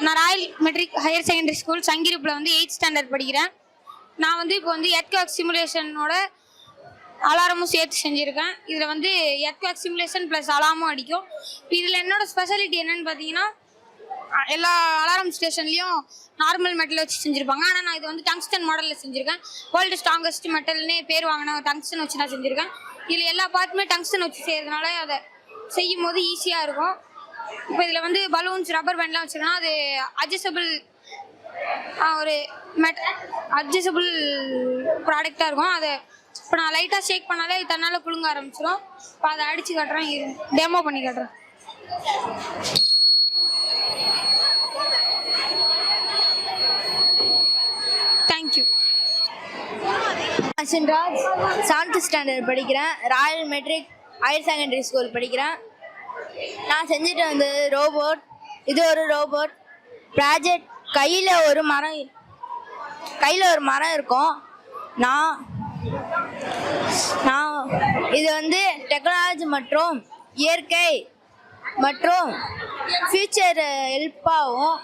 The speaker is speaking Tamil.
நான் Royal matric higher secondary School சங்கிரிப்பில் வந்து 8th ஸ்டாண்டர்ட் படிக்கிறேன். நான் வந்து இப்போ வந்து எர்த்குவேக் சிமுலேஷனோட அலாரமும் சேர்த்து செஞ்சுருக்கேன். இதில் வந்து எர்த்குவேக் சிமுலேஷன் ப்ளஸ் அலாரமும் அடிக்கும். இதில் என்னோட ஸ்பெஷாலிட்டி என்னன்னு பார்த்தீங்கன்னா, எல்லா அலாரம் ஸ்டேஷன்லேயும் நார்மல் மெட்டல் வச்சு செஞ்சுருப்பாங்க. ஆனால் நான் இது வந்து டங்ஸ்டன் மாடலில் செஞ்சுருக்கேன். வேர்ல்டு ஸ்ட்ராங்கஸ்ட் மெட்டல்னே பேர் வாங்கின டங்ஸ்டன் வச்சு நான் செஞ்சுருக்கேன். இதில் எல்லா பார்ட்டுமே டங்ஸ்டன் வச்சு செய்கிறதுனால அதை செய்யும் போது ஈஸியாக இருக்கும். இப்போ இதில் வந்து பலூன்ஸ் ரப்பர் பேண்ட்லாம் வச்சுருக்கோன்னா அது அட்ஜஸ்டபிள் ப்ராடக்டாக இருக்கும். அதை இப்போ நான் லைட்டாக ஷேக் பண்ணாலே தன்னால் குலுங்க ஆரம்பிச்சிடும். இப்போ அதை அடித்து காட்டுறேன், டெமோ பண்ணி காட்டுறேன். தேங்க்யூ. அஸ்வின்ராஜ் 7th ஸ்டாண்டர்ட் படிக்கிறேன். Royal matric higher secondary school படிக்கிறேன். நான் செஞ்சுட்டு வந்து ரோபோட். இது ஒரு ரோபோட் ப்ராஜெக்ட். கையில் ஒரு மரம் இருக்கும். நான் இது வந்து டெக்னாலஜி மற்றும் இயற்கை மற்றும் ஃபியூச்சர் ஹெல்ப்பாகும்.